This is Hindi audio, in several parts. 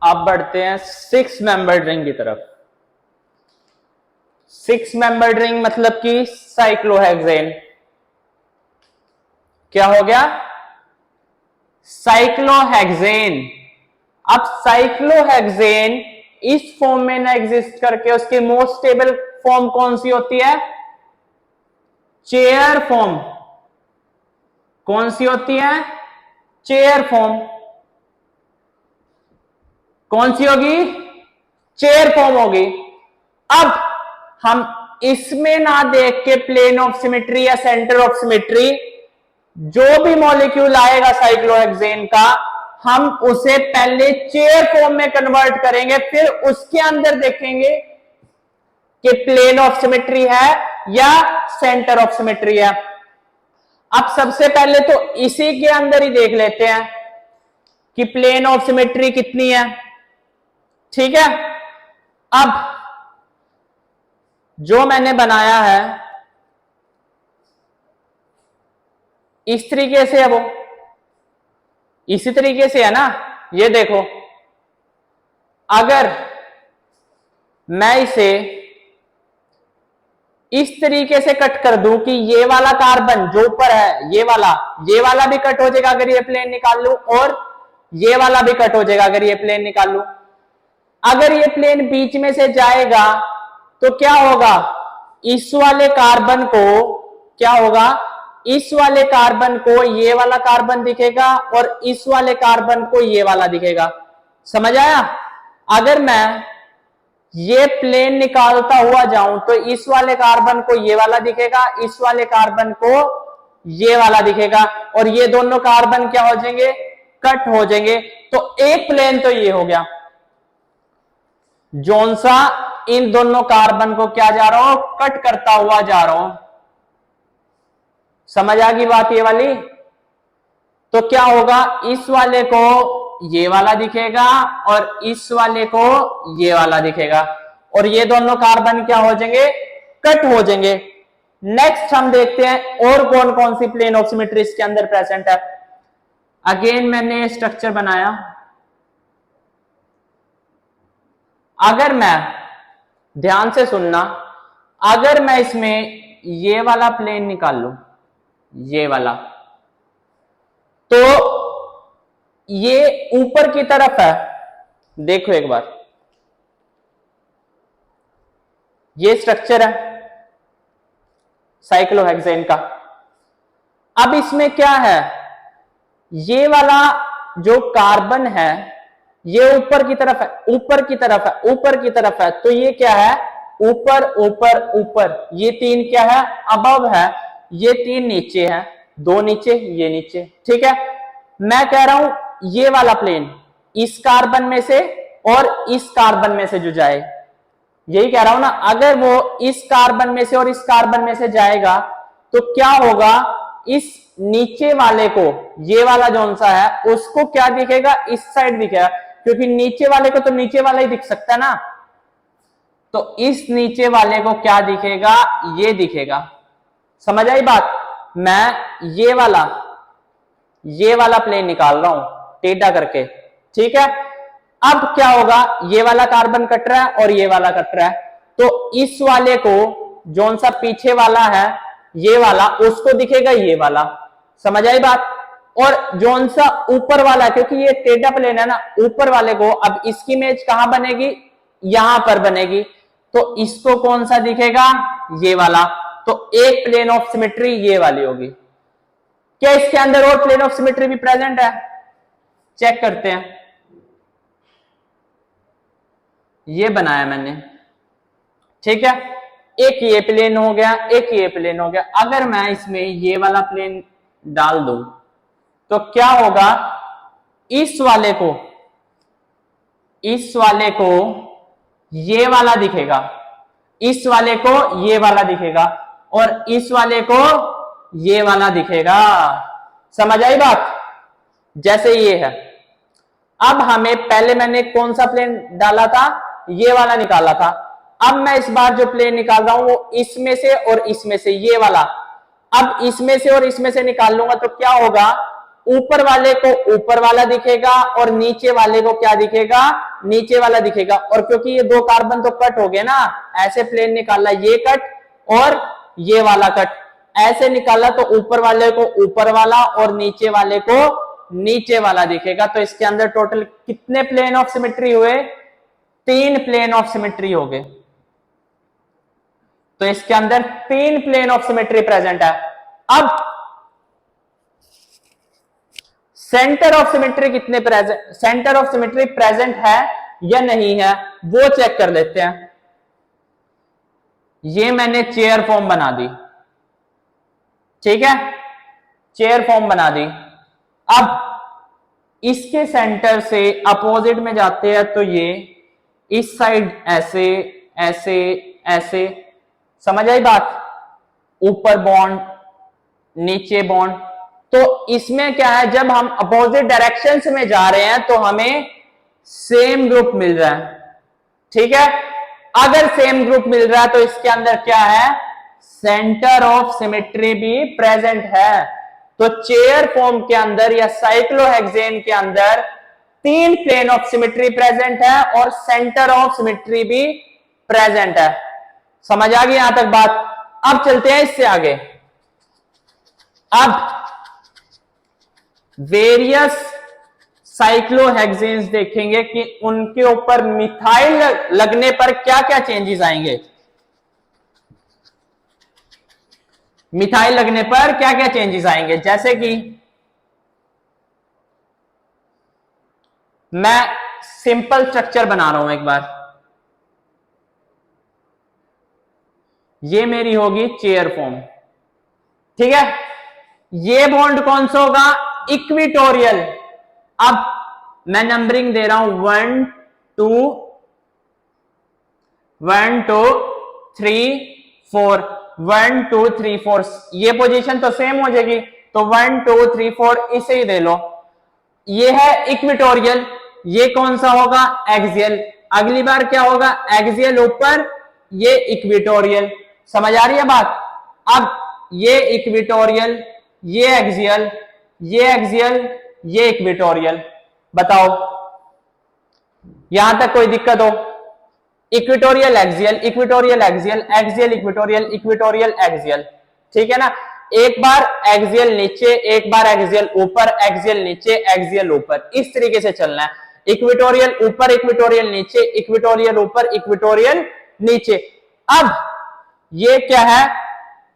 अब बढ़ते हैं 6 मेंबर्ड रिंग की तरफ। 6 मेंबर्ड रिंग मतलब कि साइक्लोहेक्सेन। क्या हो गया? साइक्लोहेक्सेन। अब साइक्लोहेक्सेन इस फॉर्म में ना एग्जिस्ट करके उसकी मोस्ट स्टेबल फॉर्म कौन सी होती है? Chair form. कौन सी होती है? Chair form. कौन सी होगी? चेयर फॉर्म होगी। अब हम इसमें ना देख के प्लेन ऑफ सिमेट्री या सेंटर ऑफ सिमेट्री, जो भी मॉलिक्यूल आएगा साइक्लोहेक्सेन का, हम उसे पहले चेयर फॉर्म में कन्वर्ट करेंगे, फिर उसके अंदर देखेंगे कि प्लेन ऑफ सिमेट्री है या सेंटर ऑफ सिमेट्री है। अब सबसे पहले तो इसी के अंदर ही देख लेते हैं कि प्लेन ऑफ सिमेट्री कितनी है। ठीक है, अब जो मैंने बनाया है इस तरीके से है, वो इसी तरीके से है ना। ये देखो, अगर मैं इसे इस तरीके से कट कर दूं कि ये वाला कार्बन जो ऊपर है, ये वाला भी कट हो जाएगा अगर ये प्लेन निकाल लूं, और ये वाला भी कट हो जाएगा अगर ये प्लेन निकाल लूं। अगर ये प्लेन बीच में से जाएगा तो क्या होगा? इस वाले कार्बन को क्या होगा? इस वाले कार्बन को ये वाला कार्बन दिखेगा और इस वाले कार्बन को ये वाला दिखेगा। समझ आया? अगर मैं ये प्लेन निकालता हुआ जाऊं तो इस वाले कार्बन को ये वाला दिखेगा, इस वाले कार्बन को ये वाला दिखेगा, और ये दोनों कार्बन क्या हो जाएंगे? कट हो जाएंगे। तो एक प्लेन तो ये हो गया, जौन सा इन दोनों कार्बन को क्या जा रहा हूं? कट करता हुआ जा रहा हूं। समझ आ गई बात ये वाली? तो क्या होगा? इस वाले को ये वाला दिखेगा और इस वाले को ये वाला दिखेगा, और ये दोनों कार्बन क्या हो जाएंगे? कट हो जाएंगे। नेक्स्ट हम देखते हैं और कौन कौन सी प्लेन ऑफ सिमेट्री इसके अंदर प्रेजेंट है। अगेन मैंने स्ट्रक्चर बनाया। अगर मैं, ध्यान से सुनना, अगर मैं इसमें ये वाला प्लेन निकाल लूं, ये वाला, तो ये ऊपर की तरफ है। देखो एक बार, ये स्ट्रक्चर है साइक्लोहेक्सेन का। अब इसमें क्या है? ये वाला जो कार्बन है ये ऊपर की तरफ है, ऊपर की तरफ है, ऊपर की तरफ है। तो ये क्या है? ऊपर ऊपर ऊपर। ये 3 क्या है? अबव है। ये 3 नीचे है, 2 नीचे, ये नीचे। ठीक है, मैं कह रहा हूं ये वाला प्लेन इस कार्बन में से और इस कार्बन में से जो जाए, यही कह रहा हूं ना। अगर वो इस कार्बन में से और इस कार्बन में से जाएगा तो क्या होगा? इस नीचे वाले को, ये वाला जौन सा है, उसको क्या दिखेगा? इस साइड दिखेगा, क्योंकि नीचे वाले को तो नीचे वाला ही दिख सकता है ना। तो इस नीचे वाले को क्या दिखेगा? ये दिखेगा। समझ आई बात? मैं ये वाला प्लेन निकाल रहा हूं टेढ़ा करके। ठीक है, अब क्या होगा? ये वाला कार्बन कट रहा है और ये वाला कट रहा है, तो इस वाले को, जौन सा पीछे वाला है ये वाला, उसको दिखेगा ये वाला। समझ आई बात? और जौन सा ऊपर वाला, क्योंकि ये टेढ़ा प्लेन है ना, ऊपर वाले को, अब इसकी इमेज कहां बनेगी? यहां पर बनेगी। तो इसको कौन सा दिखेगा? ये वाला। तो एक प्लेन ऑफ सिमेट्री ये वाली होगी। क्या इसके अंदर और प्लेन ऑफ सिमेट्री भी प्रेजेंट है? चेक करते हैं। ये बनाया मैंने, ठीक है, एक ये प्लेन हो गया, एक ये प्लेन हो गया। अगर मैं इसमें ये वाला प्लेन डाल दूं तो क्या होगा? इस वाले को ये वाला दिखेगा, इस वाले को ये वाला दिखेगा, और इस वाले को ये वाला दिखेगा। समझ आई बात? जैसे ये है। अब हमें, पहले मैंने कौन सा प्लेन डाला था? ये वाला निकाला था। अब मैं इस बार जो प्लेन निकाल रहा हूं वो इसमें से और इसमें से, ये वाला। अब इसमें से और इसमें से निकाल लूंगा तो क्या होगा? ऊपर वाले को ऊपर वाला दिखेगा और नीचे वाले को क्या दिखेगा? नीचे वाला दिखेगा। और क्योंकि ये दो कार्बन तो कट हो गए ना, ऐसे प्लेन निकाला, ये कट और ये वाला कट, ऐसे निकाला तो ऊपर वाले को ऊपर वाला और नीचे वाले को नीचे वाला दिखेगा। तो इसके अंदर टोटल कितने प्लेन ऑफ सिमेट्री हुए? 3 प्लेन ऑफ सिमेट्री हो गए। तो इसके अंदर 3 प्लेन ऑफ सिमेट्री प्रेजेंट है। अब सेंटर ऑफ सिमेट्री कितने present, centre of symmetry present है या नहीं है वो चेक कर लेते हैं। ये मैंने चेयर फॉर्म बना दी, ठीक है, चेयर फॉर्म बना दी। अब इसके सेंटर से अपोजिट में जाते हैं तो ये इस साइड ऐसे ऐसे ऐसे, समझ आई बात? ऊपर बॉन्ड नीचे बॉन्ड। तो इसमें क्या है, जब हम अपोजिट डायरेक्शंस में जा रहे हैं तो हमें सेम ग्रुप मिल रहा है, ठीक है। अगर सेम ग्रुप मिल रहा है तो इसके अंदर क्या है, सेंटर ऑफ सिमेट्री भी प्रेजेंट है। तो चेयर फॉर्म के अंदर या साइक्लोहेक्सेन के अंदर 3 प्लेन ऑफ सिमेट्री प्रेजेंट है और सेंटर ऑफ सिमेट्री भी प्रेजेंट है। समझ आ गई यहां तक बात? अब चलते हैं इससे आगे। अब वेरियस साइक्लोहेक्सेन्स देखेंगे कि उनके ऊपर मिथाइल लगने पर क्या क्या चेंजेस आएंगे। मिथाइल लगने पर क्या क्या चेंजेस आएंगे, जैसे कि मैं सिंपल स्ट्रक्चर बना रहा हूं एक बार। ये मेरी होगी चेयर फॉर्म, ठीक है। ये बॉन्ड कौन सा होगा, इक्विटोरियल। अब मैं नंबरिंग दे रहा हूं 1 2 1 2 3 4 1 2 3 4, ये पोजीशन तो सेम हो जाएगी। तो 1 2 3 4 इसे ही दे लो। ये है इक्विटोरियल, ये कौन सा होगा, एक्सियल। अगली बार क्या होगा, एक्सियल ऊपर, ये इक्विटोरियल। समझ आ रही है बात? अब ये इक्विटोरियल, ये एक्सियल, ये एक्सियल, ये इक्विटोरियल। बताओ यहां तक कोई दिक्कत हो? Equatorial axial, equatorial axial, axial equatorial, equatorial axial, ठीक है ना। एक बार एक्सियल नीचे, एक बार एक्सियल ऊपर, एक्सियल नीचे, एक्सियल ऊपर, इस तरीके से चलना है। इक्विटोरियल ऊपर, इक्विटोरियल नीचे, इक्विटोरियल ऊपर, इक्विटोरियल नीचे। अब ये क्या है,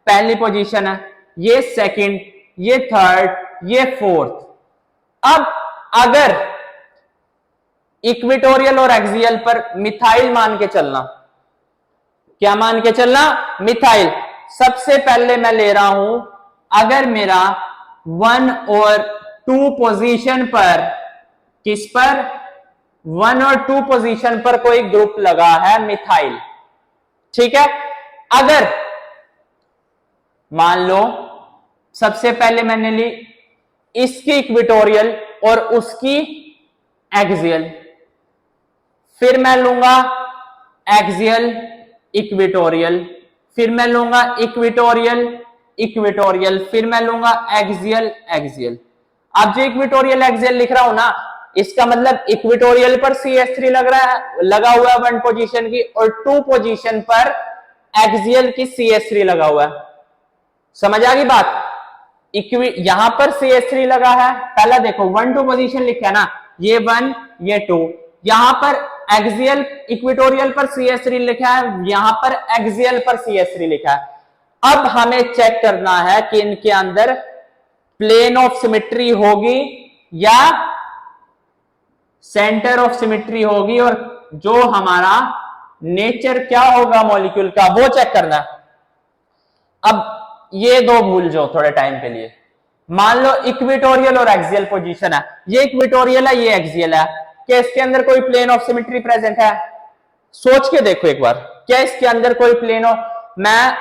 पहली पोजीशन है, ये सेकंड, ये थर्ड, ये फोर्थ। अब अगर इक्विटोरियल और एक्सियल पर मिथाइल मान के चलना, क्या मान के चलना, मिथाइल। सबसे पहले मैं ले रहा हूं, अगर मेरा 1 और 2 पोजीशन पर, किस पर, 1 और 2 पोजीशन पर कोई ग्रुप लगा है मिथाइल, ठीक है। अगर मान लो सबसे पहले मैंने ली इसकी इक्विटोरियल और उसकी एक्सियल, फिर मैं लूंगा एक्सियल इक्विटोरियल, फिर मैं लूंगा इक्विटोरियल इक्विटोरियल, फिर मैं लूंगा एक्सियल एक्सियल। अब जो इक्विटोरियल एक्सियल लिख रहा हूं ना, इसका मतलब इक्विटोरियल पर CH3 लग रहा है, लगा हुआ है 1 पोजीशन की, और 2 पोजीशन पर एक्सियल की CH3 लगा हुआ है। समझ आ गई बात? यहां पर CH3 लगा है, पहला देखो 1 2 पोजीशन लिखा है ना, ये 1 ये 2, यहां पर एक्सियल इक्विटोरियल पर CH3 लिखा है, यहां पर एक्सियल पर CH3 लिखा है। अब हमें चेक करना है कि इनके अंदर प्लेन ऑफ सिमेट्री होगी या सेंटर ऑफ सिमेट्री होगी, और जो हमारा नेचर क्या होगा मॉलिक्यूल का वो चेक करना है। अब ये दो भूल जाओ थोड़े टाइम के लिए। मान लो इक्विटोरियल और एक्सियल पोजीशन है, ये इक्विटोरियल है, ये एक्सियल है, क्या इसके अंदर कोई प्लेन ऑफ सिमेट्री प्रेजेंट है? सोच के देखो एक बार, क्या इसके अंदर कोई प्लेन ऑफ, मैं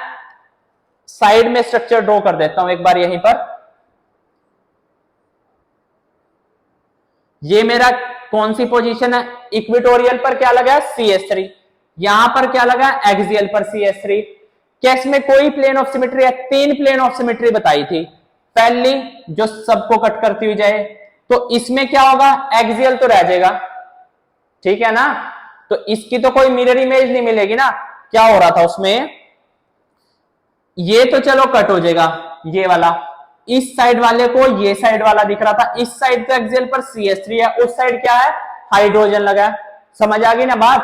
साइड में स्ट्रक्चर ड्रॉ कर देता हूं एक बार यहीं पर। ये मेरा कौन सी पोजीशन है, इक्विटोरियल पर क्या लगा है, CH3, यहां पर क्या लगा है, एक्सियल पर CH3। क्या इसमें कोई प्लेन ऑफ सिमेट्री है? 3 प्लेन ऑफ सिमेट्री बताई थी, पहली जो सबको कट करती हुई जाए, तो इसमें क्या होगा, एक्सियल तो रह जाएगा, ठीक है ना। तो इसकी तो कोई मिरर इमेज नहीं मिलेगी ना। क्या हो रहा था उसमें, ये तो चलो कट हो जाएगा, ये वाला इस साइड वाले को ये साइड वाला दिख रहा था, इस साइड तो एक्सियल पर CH3 है, उस साइड क्या है, हाइड्रोजन लगा है। समझ आ गई ना बात।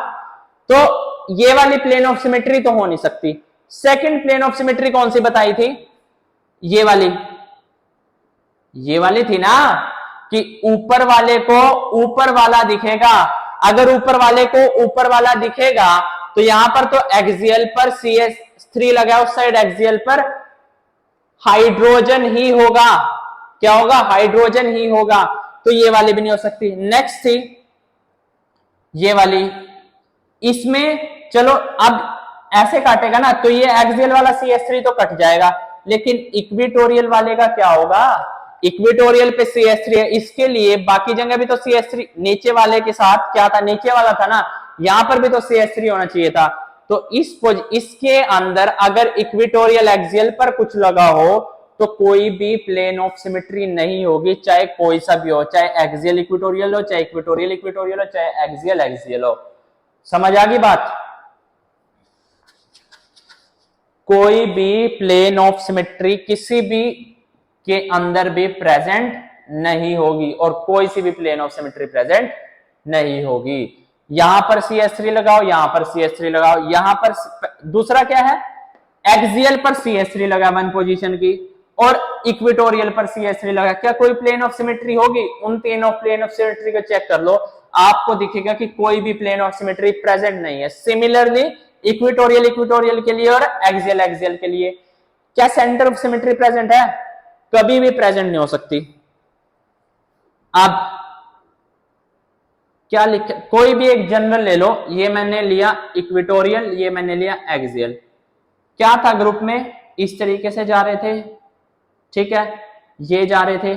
तो ये वाली प्लेन ऑफ सिमेट्री तो हो नहीं सकती। सेकंड प्लेन ऑफ सिमेट्री कौन सी बताई थी, ये वाली थी ना, कि ऊपर वाले को ऊपर वाला दिखेगा। अगर ऊपर वाले को ऊपर वाला दिखेगा तो यहां पर तो एक्सियल पर CH3 लगा है, उस साइड एक्सियल पर हाइड्रोजन ही होगा। क्या होगा, हाइड्रोजन ही होगा। तो ये वाली भी नहीं हो सकती। नेक्स्ट थी ये वाली, इसमें चलो अब ऐसे काटेगा ना तो ये एक्सियल वाला CH3 तो कट जाएगा, लेकिन इक्वेटोरियल वाले का क्या होगा, इक्वेटोरियल पे CH3 है, इसके लिए बाकी जगह भी तो CH3, नीचे वाले के साथ क्या था, नीचे वाला था ना, यहां पर भी तो CH3 होना चाहिए था। तो इसके अंदर अगर इक्वेटोरियल एक्सियल पर कुछ लगा हो तो कोई भी प्लेन ऑफ सिमेट्री नहीं होगी, चाहे कोई सा भी हो, चाहे एक्सियल इक्वेटोरियल हो, चाहे इक्वेटोरियल इक्वेटोरियल हो, चाहे एक्सियल एक्सियल हो। समझ आ गई बात। कोई भी प्लेन ऑफ सिमेट्री किसी भी के अंदर भी प्रेजेंट नहीं होगी, और कोई सी भी प्लेन ऑफ सिमेट्री प्रेजेंट नहीं होगी। यहां पर CH3 लगाओ, यहां पर CH3 लगाओ, यहां पर दूसरा क्या है, एक्सियल पर CH3 लगा वन पोजीशन की, और इक्वेटोरियल पर CH3 लगा। क्या कोई प्लेन ऑफ सिमेट्री होगी, उन तीनों प्लेन ऑफ सिमेट्री को चेक कर लो, आपको दिखेगा कि कोई भी प्लेन ऑफ सिमेट्री प्रेजेंट नहीं है। सिमिलरली इक्वेटोरियल के लिए और एक्सियल एक्सियल के लिए, क्या सेंटर ऑफ सिमेट्री प्रेजेंट है, कभी भी प्रेजेंट नहीं हो सकती। अब क्या लिखे, कोई भी एक जनरल ले लो, ये मैंने लिया इक्वेटोरियल, ये मैंने लिया एक्सियल। क्या था ग्रुप में, इस तरीके से जा रहे थे, ठीक है, ये जा रहे थे।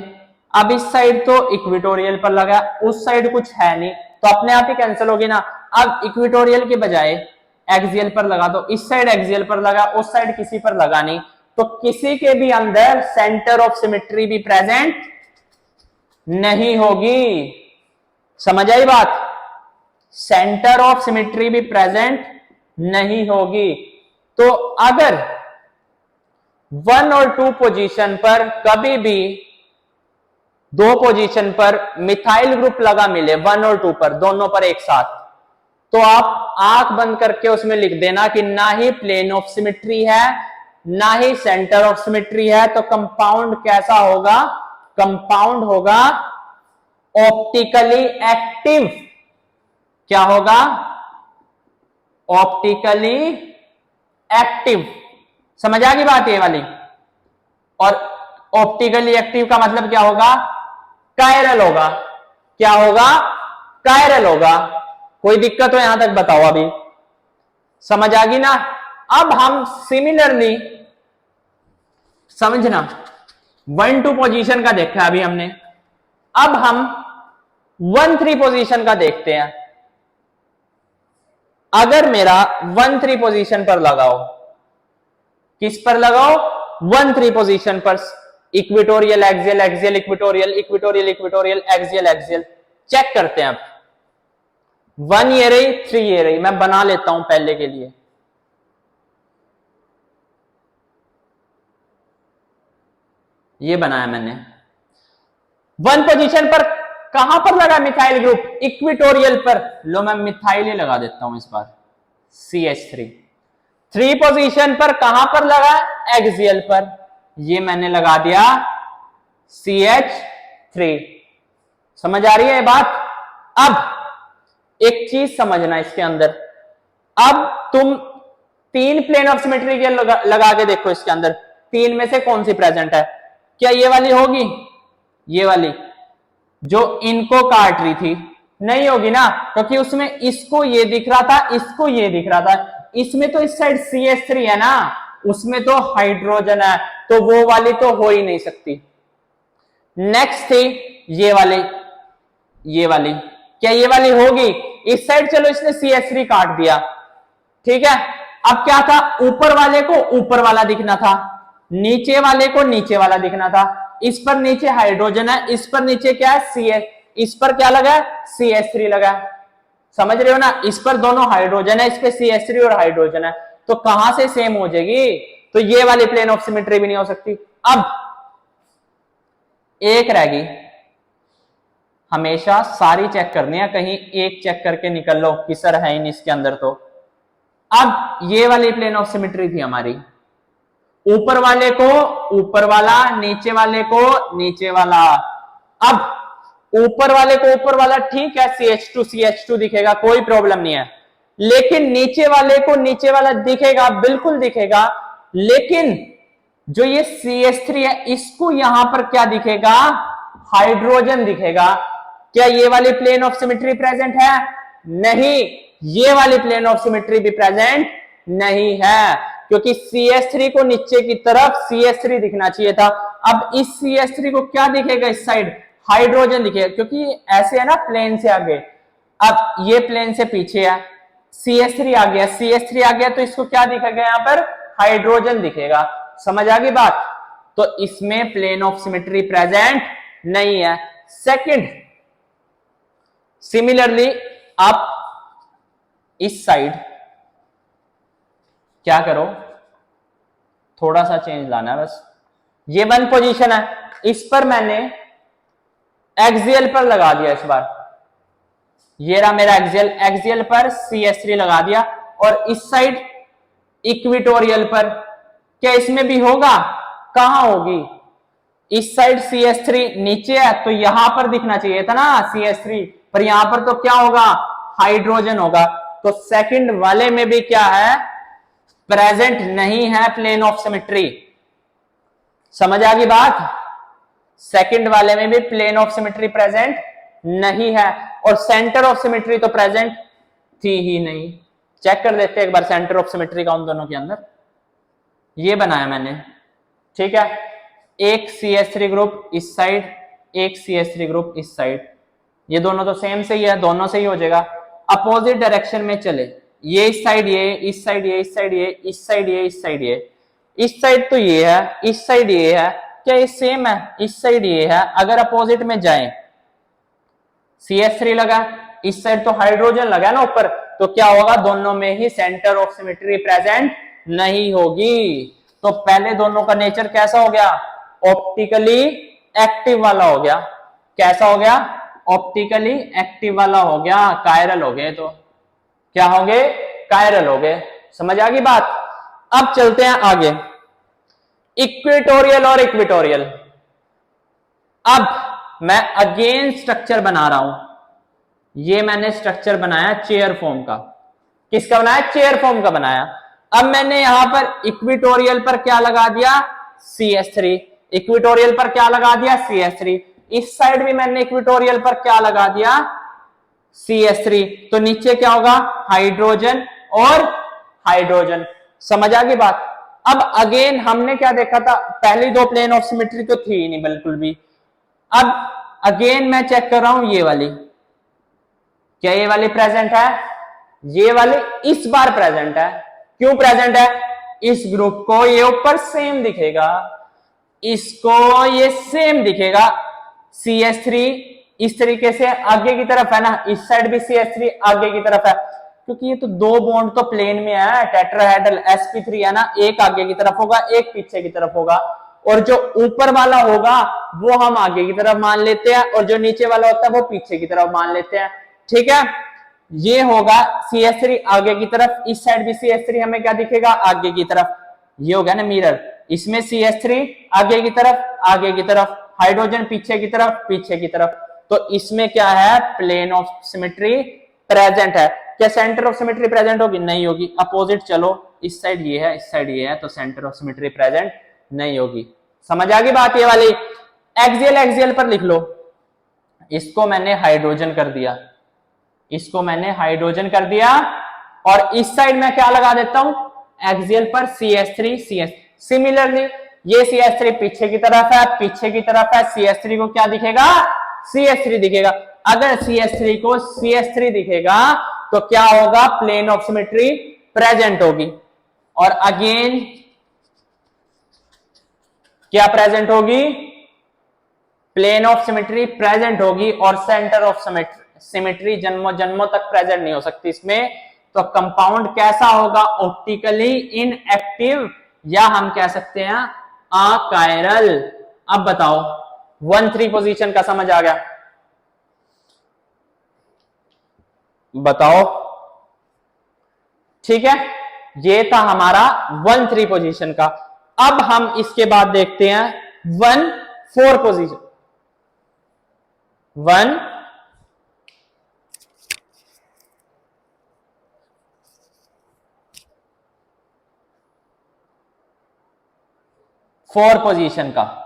अब इस साइड तो इक्वेटोरियल पर लगा, उस साइड कुछ है नहीं, तो अपने आप ही कैंसिल होगी ना। अब इक्वेटोरियल के बजाय एक्सियल पर लगा दो, इस साइड एक्सियल पर लगा, उस साइड किसी पर लगा नहीं, तो किसी के भी अंदर सेंटर ऑफ सिमेट्री भी प्रेजेंट नहीं होगी। समझ आई बात, सेंटर ऑफ सिमेट्री भी प्रेजेंट नहीं होगी। तो अगर 1 और 2 पोजीशन पर कभी भी 2 पोजीशन पर मिथाइल ग्रुप लगा मिले, 1 और 2 पर, दोनों पर एक साथ, तो आप आंख बंद करके उसमें लिख देना कि ना ही प्लेन ऑफ सिमेट्री है ना ही सेंटर ऑफ सिमेट्री है। तो कंपाउंड कैसा होगा, कंपाउंड होगा ऑप्टिकली एक्टिव। क्या होगा, ऑप्टिकली एक्टिव। समझ आ गई बात ये वाली। और ऑप्टिकली एक्टिव का मतलब क्या होगा, कायरल होगा। क्या होगा, कायरल होगा। कोई दिक्कत हो यहां तक बताओ, अभी समझ आ गई ना। अब हम सिमिलरली समझना 1-2 पोजीशन का देखा अभी हमने, अब हम 1-3 पोजीशन का देखते हैं। अगर मेरा 1-3 पोजीशन पर लगाओ, किस पर लगाओ, 1-3 पोजीशन पर, equatorial axial axial equatorial equatorial equatorial axial axial, check करते हैं। अब 1 ये रही, 3 ये रही, मैं बना लेता हूं पहले के लिए। ये बनाया मैंने। 1 पोजीशन पर कहां पर लगा मिथाइल ग्रुप, इक्वेटोरियल पर। लो मैं मिथाइल ही लगा देता हूं इस बार, CH3। 3 पोजीशन पर कहां पर लगा, एक्सियल पर, ये मैंने लगा दिया CH3। समझ आ रही है ये बात। अब एक चीज समझना इसके अंदर, अब तुम 3 प्लेन ऑफ सिमेट्री के लगा के देखो, इसके अंदर 3 में से कौन सी प्रेजेंट है। क्या ये वाली होगी, ये वाली जो इनको काट रही थी, नहीं होगी ना, क्योंकि उसमें इसको ये दिख रहा था, इसको ये दिख रहा था। इसमें तो इस साइड CH3 है ना, उसमें तो हाइड्रोजन है, तो वो वाली तो हो ही नहीं सकती। नेक्स्ट थी ये वाली, ये वाली, क्या ये वाली होगी, इस साइड चलो इसने CH3 काट दिया, ठीक है। अब क्या था, ऊपर वाले को ऊपर वाला दिखना था, नीचे वाले को नीचे वाला दिखना था। इस पर नीचे हाइड्रोजन है, इस पर नीचे क्या है, CH, इस पर क्या लगा है, CH3 लगा है। समझ रहे हो ना, इस पर दोनों हाइड्रोजन है, इस पे CH3 और हाइड्रोजन है, तो कहां से सेम हो जाएगी, तो ये वाली प्लेन ऑफ सिमेट्री भी नहीं हो सकती। अब एक रहेगी, हमेशा सारी चेक करनी है, कहीं एक चेक करके निकल लो कि सर है ही नहीं इसके अंदर। तो अब ये वाली प्लेन ऑफ सिमेट्री थी हमारी, ऊपर वाले को ऊपर वाला, नीचे वाले को नीचे वाला। अब ऊपर वाले को ऊपर वाला ठीक है, CH2 दिखेगा, कोई प्रॉब्लम नहीं है, लेकिन नीचे वाले को नीचे वाला दिखेगा, बिल्कुल दिखेगा, लेकिन जो ये CH3 है इसको यहां पर क्या दिखेगा, हाइड्रोजन दिखेगा। क्या ये वाली प्लेन ऑफ सिमेट्री प्रेजेंट है? नहीं, ये वाली प्लेन ऑफ सिमेट्री भी प्रेजेंट नहीं है, क्योंकि CH3 को नीचे की तरफ CH3 दिखना चाहिए था। अब इस CH3 को क्या दिखेगा, इस साइड हाइड्रोजन दिखेगा, क्योंकि ऐसे है ना, प्लेन से आगे। अब ये प्लेन से पीछे है, CH3 आ गया, CH3 आ गया, तो इसको क्या दिखेगा, यहां पर हाइड्रोजन दिखेगा। समझ आ गई बात? तो इसमें प्लेन ऑफ सिमेट्री प्रेजेंट नहीं है। सेकंड, सिमिलरली आप इस साइड क्या करो, थोड़ा सा चेंज लाना है बस। ये वन पोजीशन है, इस पर मैंने एक्सियल पर लगा दिया इस बार, ये रहा मेरा एक्सियल पर CH3 लगा दिया, और इस साइड इक्विटोरियल पर। क्या इसमें भी होगा? कहां होगी, इस साइड CH3 नीचे है, तो यहां पर दिखना चाहिए था ना CH3, पर यहां पर तो क्या होगा, हाइड्रोजन होगा। तो सेकंड वाले में भी क्या है, प्रेजेंट नहीं है प्लेन ऑफ सिमेट्री। समझ आ गई बात? सेकंड वाले में भी प्लेन ऑफ सिमेट्री प्रेजेंट नहीं है, और सेंटर ऑफ सिमेट्री तो प्रेजेंट थी ही नहीं। चेक कर देते हैं एक बार सेंटर ऑफ सिमेट्री का उन दोनों के अंदर। ये बनाया मैंने, ठीक है, एक CH3 ग्रुप इस साइड, एक CH3 ग्रुप इस साइड, ये दोनों तो सेम से ही है, दोनों से ही हो जाएगा। अपोजिट डायरेक्शन में चले, ये इस साइड, ये इस साइड, ये इस साइड, ये इस साइड, ये इस साइड, ये इस साइड, तो ये है, इस साइड ये है, क्या ये सेम है, इस साइड ये है। अगर अपोजिट में जाएं, CH3 लगा, इस साइड तो हाइड्रोजन लगा ना ऊपर, तो क्या होगा, दोनों में ही सेंटर ऑफ सिमेट्री प्रेजेंट नहीं होगी। तो पहले दोनों का नेचर कैसा हो गया, ऑप्टिकली एक्टिव वाला हो गया। कैसा हो गया, ऑप्टिकली एक्टिव वाला हो गया, कायरल हो गए। तो क्या हो गए, कायरल हो गए। समझ आ गई बात? अब चलते हैं आगे, इक्वेटोरियल और इक्वेटोरियल। अब मैं अगेन स्ट्रक्चर बना रहा हूं, ये मैंने स्ट्रक्चर बनाया चेयर फॉर्म का। किसका बनाया, चेयर फॉर्म का बनाया। अब मैंने यहां पर इक्वेटोरियल पर क्या लगा दिया, CH3, इक्वेटोरियल पर क्या लगा दिया, CH3, इस साइड भी मैंने इक्वेटोरियल पर क्या लगा दिया, CH3, तो नीचे क्या होगा, हाइड्रोजन और हाइड्रोजन। समझ आ गई बात? अब अगेन हमने क्या देखा था, पहली दो प्लेन ऑफ सिमेट्री तो थी ही नहीं बिल्कुल भी। अब अगेन मैं चेक कर रहा हूं ये वाली, क्या ये वाली प्रेजेंट है, ये वाली इस बार प्रेजेंट है। क्यों प्रेजेंट है, इस ग्रुप को ये ऊपर सेम दिखेगा, इसको ये सेम दिखेगा। CH3 इस तरीके से आगे की तरफ है ना, इस साइड भी CH3 आगे की तरफ है, क्योंकि ये तो दो बॉन्ड तो प्लेन में है, टेट्राहेड्रल sp3 है ना, एक आगे की तरफ होगा, एक पीछे की तरफ होगा, और जो ऊपर वाला होगा वो हम आगे की तरफ मान लेते हैं, और जो नीचे वाला होता है वो पीछे की तरफ मान लेते हैं। ठीक है, ये होगा CH3 आगे की तरफ, इस साइड भी CH3 हमें क्या दिखेगा, आगे की तरफ। ये हो गया ना मिरर, इसमें CH3 आगे की तरफ, हाइड्रोजन पीछे की तरफ, पीछे की तरफ। तो इसमें क्या है, प्लेन ऑफ सिमेट्री प्रेजेंट है। क्या सेंटर ऑफ सिमेट्री प्रेजेंट होगी, नहीं होगी। अपोजिट चलो, इस साइड ये है, इस साइड ये है, तो सेंटर ऑफ सिमेट्री प्रेजेंट नहीं होगी। समझ आ गई बात? ये वाली एक्सियल पर लिख लो, इसको मैंने हाइड्रोजन कर दिया, इसको मैंने हाइड्रोजन कर दिया, और इस साइड में क्या लगा देता हूं, एक्सियल पर CH3। सिमिलरली ये CH3 पीछे की तरफ है, पीछे की तरफ है, CH3 को क्या दिखेगा, CH3 दिखेगा। अगर CH3 को CH3 दिखेगा तो क्या होगा, प्लेन ऑफ सिमेट्री प्रेजेंट होगी। और अगेन क्या प्रेजेंट होगी, प्लेन ऑफ सिमेट्री प्रेजेंट होगी, और सेंटर ऑफ सिमेट्री जन्मों जन्मों तक प्रेजेंट नहीं हो सकती इसमें। तो कंपाउंड कैसा होगा? ऑप्टिकली इनएक्टिव, या हम कह सकते हैं अकायरल। अब बताओ 1-3 पोजीशन का समझ आ गया? बताओ, ठीक है, ये था हमारा 1-3 पोजीशन का। अब हम इसके बाद देखते हैं 1-4 पोजीशन। 1-4 पोजीशन का।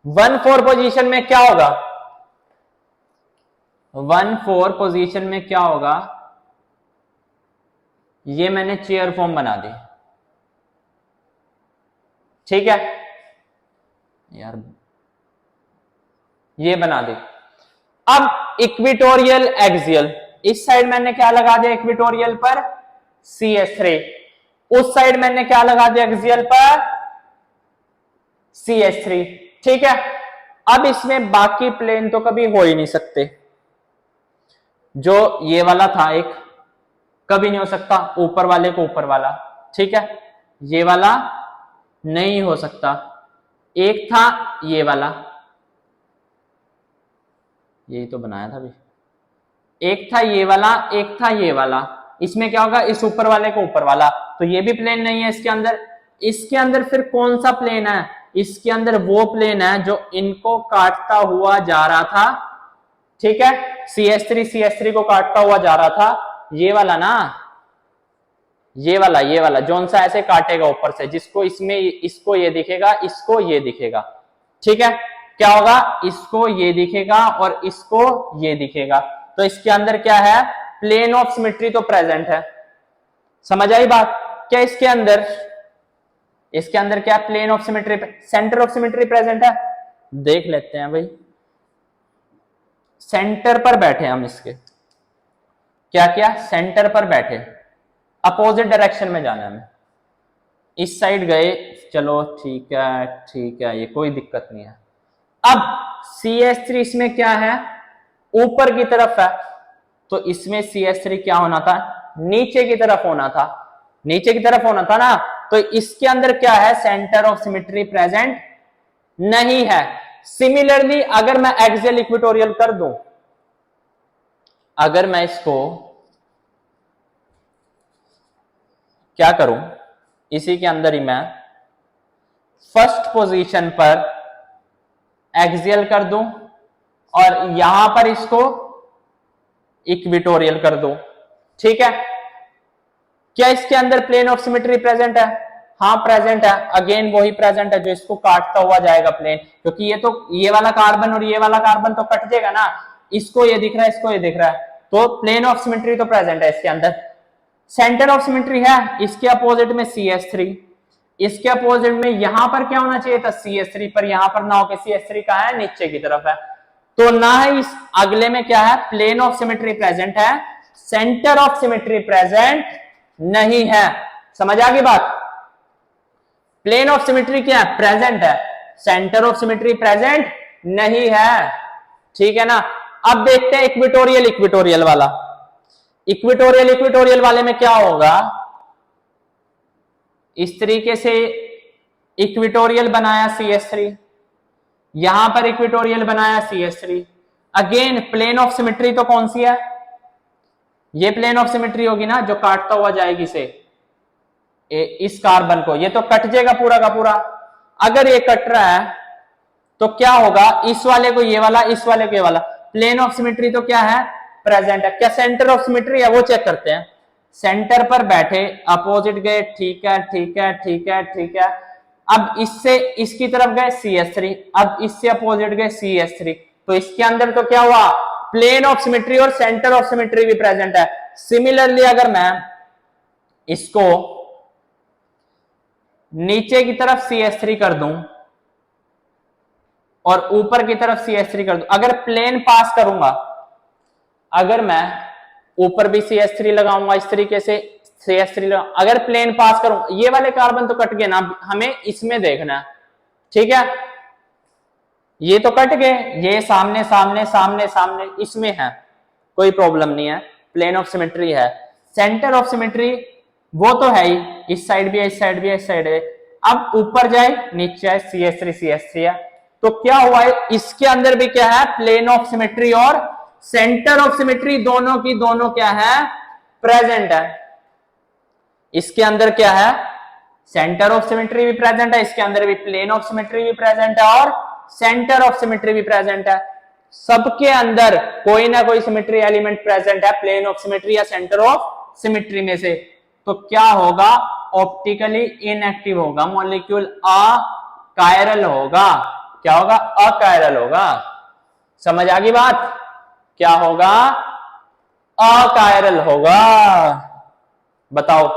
1-4 पोजीशन में क्या होगा? 1-4 पोजीशन में क्या होगा? ये मैंने चेयर फॉर्म बना दी, ठीक है यार, ये बना दी। अब इक्विटोरियल एक्सियल, इस साइड मैंने क्या लगा दिया इक्विटोरियल पर? CH3। उस साइड मैंने क्या लगा दिया एक्सियल पर? CH3, ठीक है। अब इसमें बाकी प्लेन तो कभी हो ही नहीं सकते। जो ये वाला था एक, कभी नहीं हो सकता ऊपर वाले को ऊपर वाला, ठीक है। ये वाला नहीं हो सकता। एक था ये वाला, यही तो बनाया था अभी। एक था ये वाला, एक था ये वाला। इसमें क्या होगा? इस ऊपर वाले को ऊपर वाला, तो ये भी प्लेन नहीं है इसके अंदर। इसके अंदर फिर कौन सा प्लेन है? इसके अंदर वो प्लेन है जो इनको काटता हुआ जा रहा था, ठीक है। CH3 को काटता हुआ जा रहा था, ये वाला ना, ये वाला जोन सा ऐसे काटेगा ऊपर से, जिसको इसमें इसको ये दिखेगा, इसको ये दिखेगा, ठीक है। क्या होगा? इसको ये दिखेगा और इसको ये दिखेगा। तो इसके अंदर क्या है? प्लेन ऑफ सिमेट्री तो प्रेजेंट है। समझ आई बात? क्या इसके अंदर क्या plane of symmetry, centre of symmetry present है? देख लेते हैं भाई। सेंटर पर बैठे हम इसके, क्या सेंटर पर बैठे, अपोजिट डायरेक्शन में जाना है हमें, इस साइड गए, चलो ठीक है, ये कोई दिक्कत नहीं है। अब CH3 इसमें क्या है? ऊपर की तरफ है, तो इसमें CH3 क्या होना था? नीचे की तरफ होना था, नीचे की तरफ होना था ना। तो इसके अंदर क्या है? सेंटर ऑफ सिमेट्री प्रेजेंट नहीं है। सिमिलरली अगर मैं एक्सियल इक्वेटोरियल कर दूं, अगर मैं इसको क्या करूं, इसी के अंदर ही मैं फर्स्ट पोजीशन पर एक्सियल कर दूं और यहां पर इसको इक्वेटोरियल कर दूं, ठीक है। क्या इसके अंदर प्लेन ऑफ सिमेट्री प्रेजेंट है? हाँ प्रेजेंट है। अगेन वही प्रेजेंट है जो इसको काटता हुआ जाएगा प्लेन, क्योंकि ये वाला कार्बन और ये वाला कार्बन तो कट जाएगा ना, इसको ये दिख रहा है, इसको ये दिख रहा है, तो प्लेन ऑफ सिमेट्री तो प्रेजेंट है इसके अंदर। सेंटर ऑफ सिमेट्री है, इसके अपोजिट में CH3, इसके अपोजिट में यहां पर क्या होना चाहिए था? CH3, पर यहां पर ना होकर CH3 का है नीचे की तरफ है, तो ना ही इस अगले में क्या है? प्लेन ऑफ सिमेट्री प्रेजेंट है, सेंटर ऑफ सिमेट्री प्रेजेंट नहीं है। समझ आ गई बात? प्लेन ऑफ सिमेट्री क्या है? प्रेजेंट है, सेंटर ऑफ सिमेट्री प्रेजेंट नहीं है, ठीक है ना। अब देखते हैं इक्वेटोरियल वाला। इक्वेटोरियल वाले में क्या होगा? इस तरीके से इक्वेटोरियल बनाया CH3, यहां पर इक्वेटोरियल बनाया CH3। Again plane of symmetry तो कौन सी है? ये प्लेन ऑफ सिमेट्री होगी ना, जो काटता हुआ जाएगी से इस कार्बन को, ये तो कट जाएगा पूरा का पूरा। अगर ये कट रहा है तो क्या होगा? इस वाले को ये वाला, इस वाले को ये वाला, प्लेन ऑफ सिमेट्री तो क्या है? प्रेजेंट है। क्या सेंटर ऑफ सिमेट्री है? वो चेक करते हैं। सेंटर पर बैठे, अपोजिट गए, ठीक है। अब इससे इसकी तरफ गए CH3, अब इससे अपोजिट गए CH3, तो इसके अंदर तो क्या हुआ? प्लेन ऑफ सिमेट्री और सेंटर ऑफ सिमेट्री भी प्रेजेंट है। सिमिलरली अगर मैं इसको नीचे की तरफ CH3 कर दूं और ऊपर की तरफ CH3 कर दूं, अगर प्लेन पास करूंगा, अगर मैं ऊपर भी CH3 लगाऊंगा इस तरीके से, CH3 अगर प्लेन पास करूं, ये वाले कार्बन तो कट गए ना, हमें इसमें देखना है, ठीक है। ये तो कट गए, ये सामने सामने सामने सामने इसमें है, कोई प्रॉब्लम नहीं है, प्लेन ऑफ सिमेट्री है। सेंटर ऑफ सिमेट्री वो तो है ही, इस साइड भी है, इस साइड भी है, इस साइड है। अब ऊपर जाए नीचे आए, CH3 है, तो क्या हुआ है, इसके अंदर भी क्या है, प्लेन ऑफ सिमेट्री और सेंटर ऑफ सिमेट्री दोनों की दोनों क्या है, प्रेजेंट है। इसके अंदर क्या है, सेंटर ऑफ सिमेट्री भी प्रेजेंट है, इसके अंदर भी प्लेन ऑफ सिमेट्री भी प्रेजेंट है और सेंटर ऑफ सिमेट्री भी प्रेजेंट है। सबके अंदर कोई ना कोई सिमेट्री एलिमेंट प्रेजेंट है, प्लेन ऑफ सिमेट्री या सेंटर ऑफ सिमेट्री में से। तो क्या होगा, ऑप्टिकली इनएक्टिव होगा, मॉलिक्यूल अकायरल होगा। क्या होगा, अकायरल होगा। समझ आ गई बात, क्या होगा, अकायरल होगा। बताओ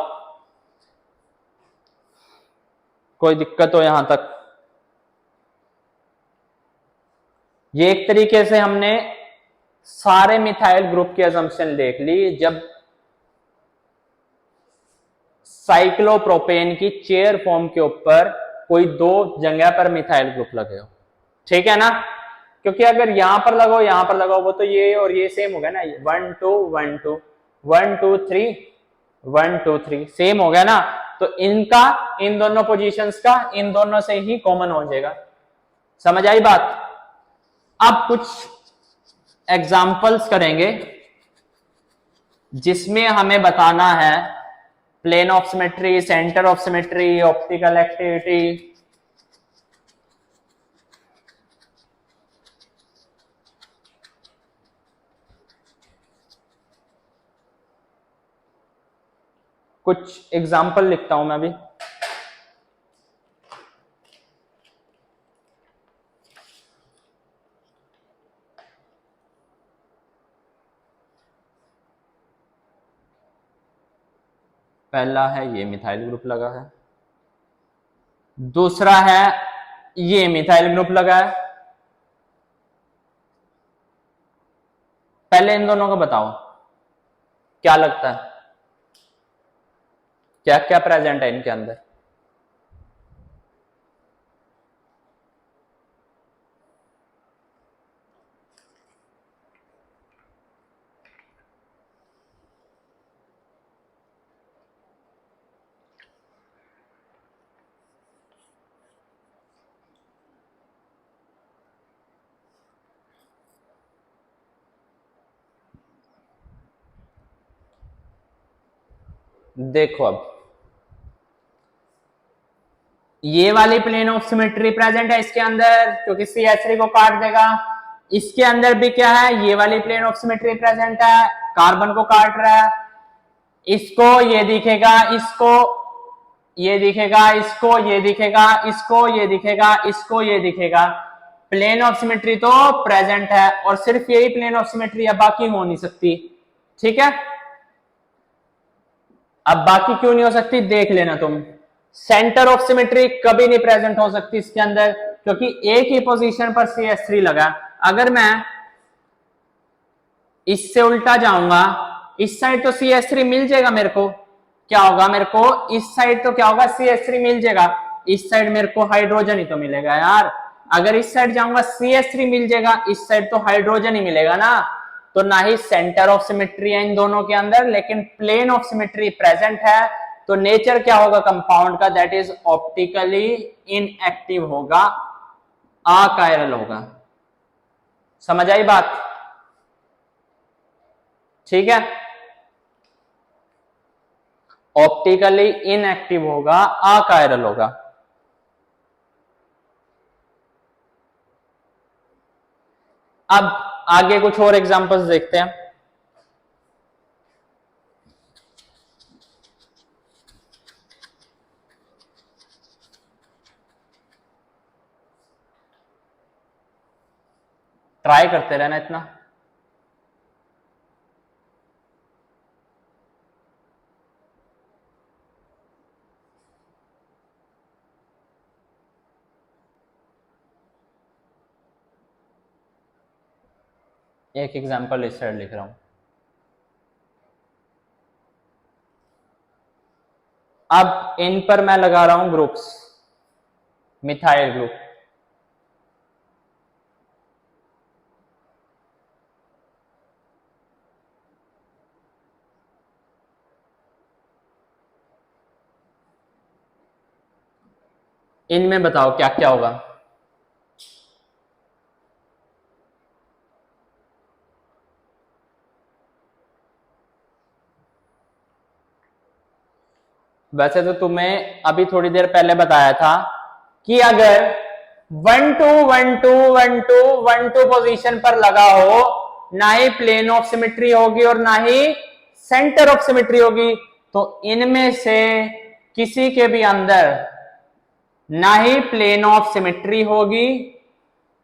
कोई दिक्कत हो यहां तक? ये एक तरीके से हमने सारे मिथाइल ग्रुप की असम्पशन देख ली जब साइक्लोप्रोपेन की चेयर फॉर्म के ऊपर कोई दो जगह पर मिथाइल ग्रुप लगे हो, ठीक है ना। क्योंकि अगर यहां पर लगाओ यहां पर लगाओ, वो तो ये और ये सेम हो गया ना, 1 2 1 2 1 2 3 1 2 3 सेम हो गया ना। तो इनका, इन दोनों पोजीशंस का इन दोनों से ही कॉमन हो जाएगा। समझ आई बात? अब कुछ एग्जाम्पल्स करेंगे जिसमें हमें बताना है plane of symmetry, centre of symmetry, optical activity. कुछ एग्जाम्पल लिखता हूं मैं भी। पहला है ये मिथाइल ग्रुप लगा है, दूसरा है ये मिथाइल ग्रुप लगा है। पहले इन दोनों को बताओ क्या लगता है, क्या क्या प्रेजेंट है इनके अंदर? देखो अब ये वाली प्लेन ऑफ सिमेट्री प्रेजेंट है इसके अंदर, क्योंकि CH3 को काट देगा। इसके अंदर भी क्या है, ये वाली प्लेन ऑफ सिमेट्री प्रेजेंट है, कार्बन को काट रहा है। इसको ये दिखेगा, इसको ये दिखेगा, इसको ये दिखेगा, इसको ये दिखेगा, इसको ये दिखेगा। प्लेन ऑफ सिमेट्री तो प्रेजेंट है और सिर्फ यही प्लेन ऑफ सिमेट्री है, बाकी हो नहीं सकती, ठीक है। अब बाकी क्यों नहीं हो सकती देख लेना तुम। सेंटर ऑफ सिमेट्री कभी नहीं प्रेजेंट हो सकती इसके अंदर, क्योंकि एक ही पोजीशन पर CH3 लगा। अगर मैं इससे उल्टा जाऊंगा, इस साइड तो CH3 मिल जाएगा मेरे को, क्या होगा, मेरे को इस साइड तो क्या होगा, CH3 मिल जाएगा, इस साइड मेरे को हाइड्रोजन ही तो मिलेगा यार। अगर इस साइड जाऊंगा CH3 मिल जाएगा, इस साइड तो हाइड्रोजन ही मिलेगा ना। तो ना ही सेंटर ऑफ सिमेट्री है इन दोनों के अंदर, लेकिन प्लेन ऑफ सिमेट्री प्रेजेंट है। तो नेचर क्या होगा कंपाउंड का, दैट इज ऑप्टिकली इनएक्टिव होगा, अकायरल होगा। समझ आई बात? ठीक है, ऑप्टिकली इनएक्टिव होगा, अकायरल होगा। अब आगे कुछ और एग्जांपल्स देखते हैं। ट्राई करते रहना इतना। एक एग्जांपल इस साइड लिख रहा हूं। अब इन पर मैं लगा रहा हूं ग्रुप्स, मिथाइल ग्रुप। इनमें बताओ क्या क्या होगा। वैसे तो तुम्हें अभी थोड़ी देर पहले बताया था कि अगर 1 2 पोजीशन पर लगा हो, ना ही प्लेन ऑफ सिमेट्री होगी और ना ही सेंटर ऑफ सिमेट्री होगी, तो इनमें से किसी के भी अंदर ना ही प्लेन ऑफ सिमेट्री होगी,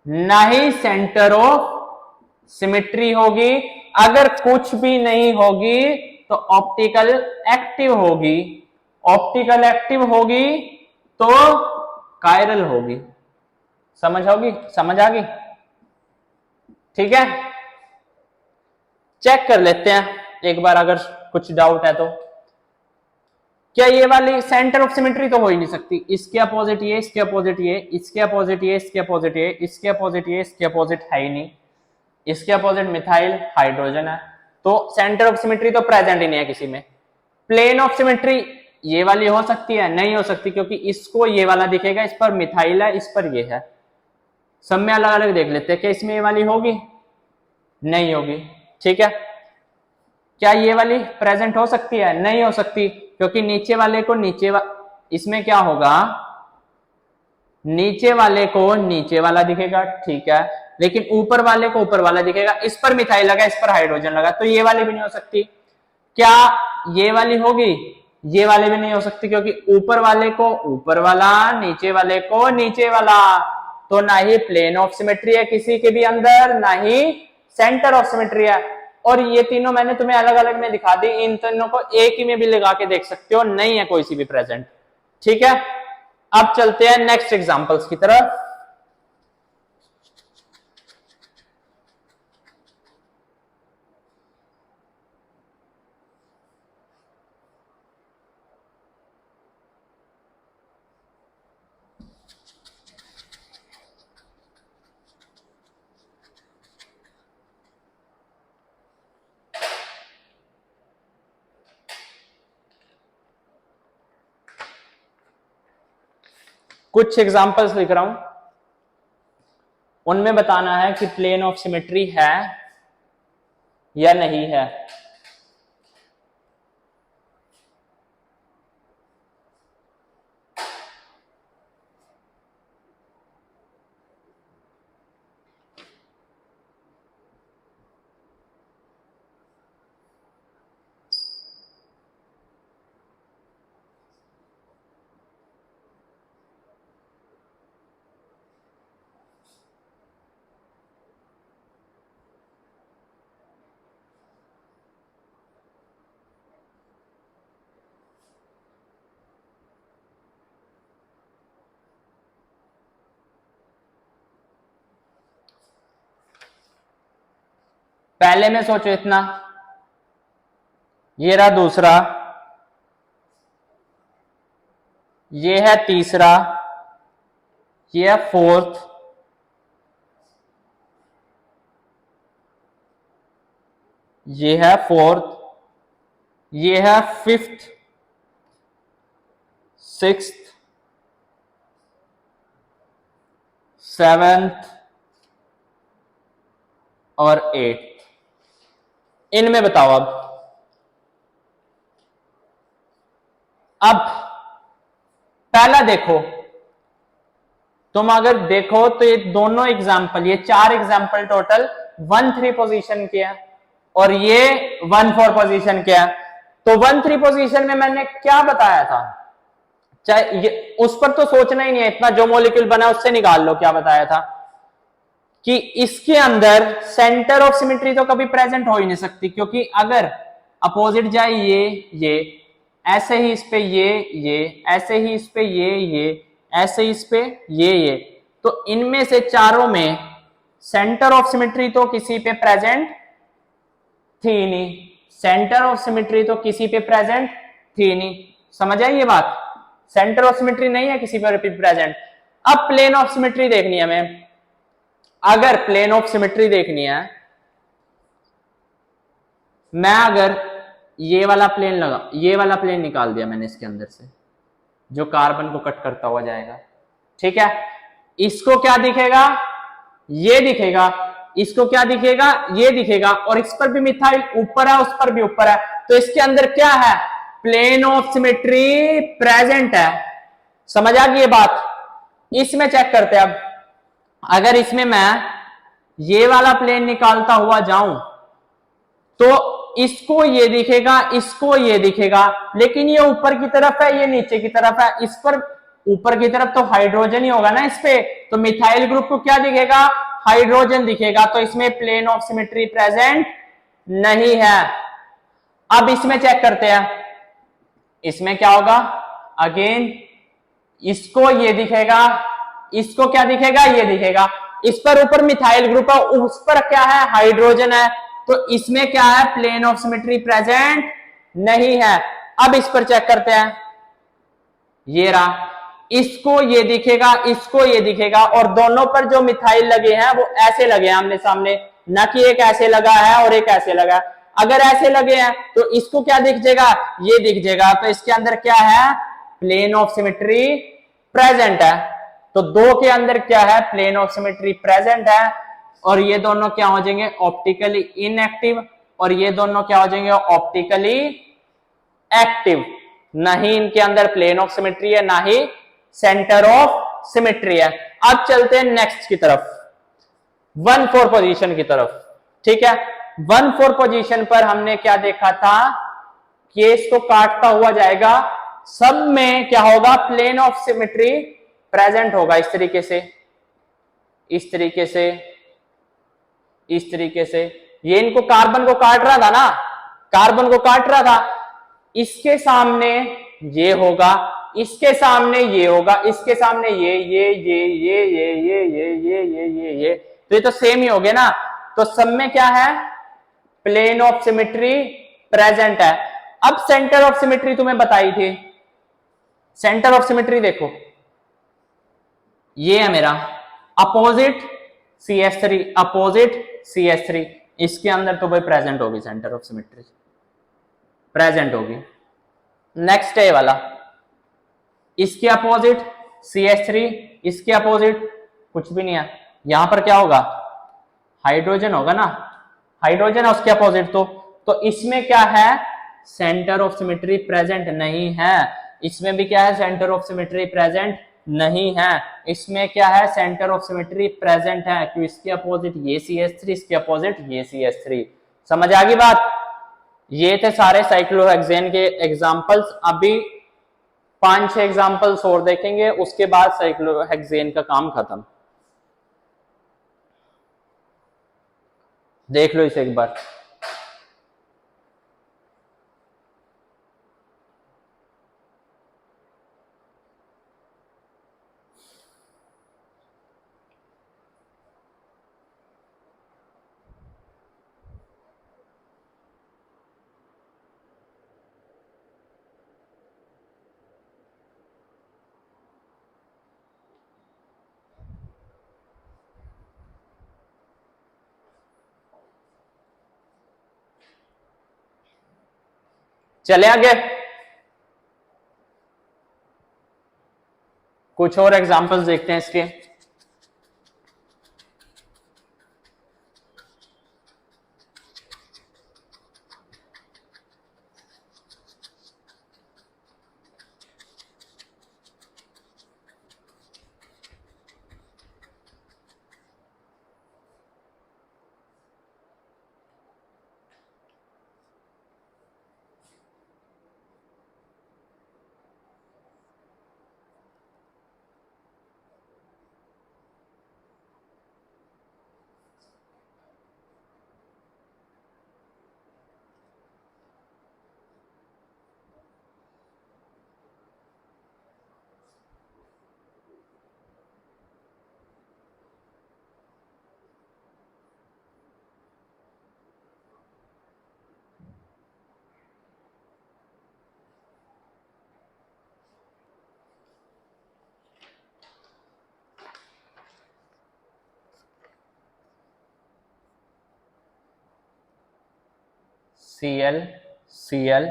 ना ही सेंटर ऑफ सिमेट्री होगी। अगर कुछ भी नहीं होगी तो ऑप्टिकल एक्टिव होगी, ऑप्टिकल एक्टिव होगी तो कायरल होगी। समझ आ गई? ठीक है, चेक कर लेते हैं एक बार अगर कुछ डाउट है तो। क्या ये वाली सेंटर ऑफ सिमेट्री तो हो ही नहीं सकती, इसके अपोजिट ये, इसके अपोजिट ये, इसके अपोजिट ये, इसके अपोजिट ये, इसके अपोजिट ये, इसके अपोजिट है ही नहीं, इसके अपोजिट मिथाइल हाइड्रोजन है, तो सेंटर ऑफ सिमेट्री तो प्रेजेंट ही नहीं है किसी में। प्लेन ऑफ सिमेट्री ये वाली हो सकती है? नहीं हो सकती, क्योंकि इसको ये वाला दिखेगा, इस पर मिथाइल है, इस पर ये है। सब में अलग अलग देख लेते हैं, क्या इसमें ये वाली होगी? नहीं होगी। ठीक है, क्या ये वाली प्रेजेंट हो सकती है? नहीं हो सकती, क्योंकि नीचे वाले को इसमें क्या होगा, नीचे वाले को नीचे वाला दिखेगा, ठीक है, लेकिन ऊपर वाले को ऊपर वाला दिखेगा। इस पर मिथाइल लगा, इस पर हाइड्रोजन लगा, तो ये वाली भी नहीं हो सकती। क्या ये वाली होगी? ये वाली भी नहीं हो सकती, क्योंकि ऊपर वाले को ऊपर वाला, नीचे वाले को नीचे वाला, तो ना ही प्लेन ऑफ सिमेट्री है किसी के भी अंदर, ना ही सेंटर ऑफ सिमेट्री है। और ये तीनों मैंने तुम्हें अलग अलग में दिखा दी, इन तीनों को एक ही में भी लगा के देख सकते हो, नहीं है कोई सी भी प्रेजेंट। ठीक है, अब चलते हैं नेक्स्ट एग्जांपल्स की तरफ। कुछ एग्जांपल्स लिख रहा हूं, उनमें बताना है कि प्लेन ऑफ सिमेट्री है या नहीं है। पहले में सोचो इतना, ये रहा दूसरा, ये है तीसरा, ये है फोर्थ, ये है फोर्थ, ये है फिफ्थ, सिक्स्थ, सेवेंथ और एट्थ। इनमें बताओ अब पहला देखो, तुम अगर देखो तो ये दोनों एग्जाम्पल, ये 4 एग्जाम्पल टोटल 1 3 पोजीशन के हैं और ये 1 4 पोजीशन के हैं। तो 1 3 पोजीशन में मैंने क्या बताया था, चाहे ये उस पर तो सोचना ही नहीं है इतना, जो मॉलिक्यूल बना उससे निकाल लो। क्या बताया था कि इसके अंदर सेंटर ऑफ सिमेट्री तो कभी प्रेजेंट हो ही नहीं सकती, क्योंकि अगर अपोजिट जाए ये ऐसे ही इस पे ये ऐसे ही इस पे ये ऐसे ही इस पे ये, तो इनमें से चारों में सेंटर ऑफ सिमेट्री तो किसी पे प्रेजेंट थी नहीं, सेंटर ऑफ सिमेट्री तो किसी पे प्रेजेंट थी नहीं। समझ आई ये बात? सेंटर ऑफ सिमेट्री नहीं है किसी पर भी प्रेजेंट। अब प्लेन ऑफ सिमेट्री देखनी है हमें। अगर प्लेन ऑफ सिमेट्री देखनी है, मैं अगर ये वाला प्लेन लगा, ये वाला प्लेन निकाल दिया मैंने इसके अंदर से, जो कार्बन को कट करता हुआ जाएगा, ठीक है। इसको क्या दिखेगा? ये दिखेगा। इसको क्या दिखेगा? ये दिखेगा। और इस पर भी मिथाइल ऊपर है, उस पर भी ऊपर है, तो इसके अंदर क्या है? प्लेन ऑफ सिमेट्री प्रेजेंट है। समझ आ गई ये बात? इसमें चेक करते हैं अब। अगर इसमें मैं ये वाला प्लेन निकालता हुआ जाऊं तो इसको ये दिखेगा, इसको ये दिखेगा, लेकिन ये ऊपर की तरफ है, ये नीचे की तरफ है। इस पर ऊपर की तरफ तो हाइड्रोजन ही होगा ना इस पे, तो मिथाइल ग्रुप को क्या दिखेगा? हाइड्रोजन दिखेगा। तो इसमें प्लेन ऑफ सिमेट्री प्रेजेंट नहीं है। अब इसमें चेक करते हैं, इसमें क्या होगा? अगेन इसको ये दिखेगा, इसको क्या दिखेगा? ये दिखेगा। इस पर ऊपर मिथाइल ग्रुप है, उस पर क्या है? हाइड्रोजन है। तो इसमें क्या है? प्लेन ऑफ सिमेट्री प्रेजेंट नहीं है। अब इस पर चेक करते हैं, ये रहा, इसको ये दिखेगा, इसको ये दिखेगा, और दोनों पर जो मिथाइल लगे हैं वो ऐसे लगे हैं आमने सामने, न कि एक ऐसे लगा है और एक ऐसे लगा है। अगर ऐसे लगे हैं तो इसको क्या दिख जाएगा? ये दिख जाएगा। तो इसके अंदर क्या है? प्लेन ऑफ सिमेट्री प्रेजेंट है। तो दो के अंदर क्या है? प्लेन ऑफ सिमेट्री प्रेजेंट है। और ये दोनों क्या हो जाएंगे? Optically inactive. और ये दोनों क्या हो जाएंगे? Optically active. ना ही इनके अंदर प्लेन ऑफ सिमेट्री है, ना ही सेंटर ऑफ सिमेट्री है। अब चलते हैं नेक्स्ट की तरफ, 1,4 पोजीशन की तरफ। ठीक है, 1,4 पोजीशन पर हमने क्या देखा था? केस को काटता हुआ जाएगा, सब में क्या होगा? प्लेन ऑफ सिमेट्री प्रेजेंट होगा। इस तरीके से, इस तरीके से, इस तरीके से। ये इनको कार्बन को काट रहा था ना, कार्बन को काट रहा था। इसके सामने ये होगा, इसके सामने ये होगा, इसके सामने ये। तो ये तो सेम ही हो गया ना। तो सब में क्या है? प्लेन ऑफ सिमेट्री प्रेजेंट है। अब सेंटर ऑफ सिमेट्री तुम्हें बताई थी। सेंटर ऑफ सिमेट्री देखो, ये है मेरा अपोजिट CH3, अपोजिट CH3। इसके अंदर तो भाई प्रेजेंट होगी, सेंटर ऑफ सिमेट्री प्रेजेंट होगी। नेक्स्ट है वाला, इसके अपोजिट CH3, इसके अपोजिट कुछ भी नहीं है। यहां पर क्या होगा? हाइड्रोजन होगा ना, हाइड्रोजन है उसके अपोजिट। तो इसमें क्या है? सेंटर ऑफ सिमेट्री प्रेजेंट नहीं है। इसमें भी क्या है? सेंटर ऑफ सिमेट्री प्रेजेंट नहीं है। इसमें क्या है? सेंटर ऑफ सिमेट्री प्रेजेंट है, क्योंकि इसके अपोजिट ये CH3, इसके अपोजिट ये CH3। समझ आ गई बात? ये थे सारे साइक्लोहेक्सेन के एग्जांपल्स। अभी 5-6 एग्जांपल्स और देखेंगे, उसके बाद साइक्लोहेक्सेन का काम खत्म। देख लो इसे एक बार। चले आगे, कुछ और एग्जांपल्स देखते हैं इसके। Cl Cl,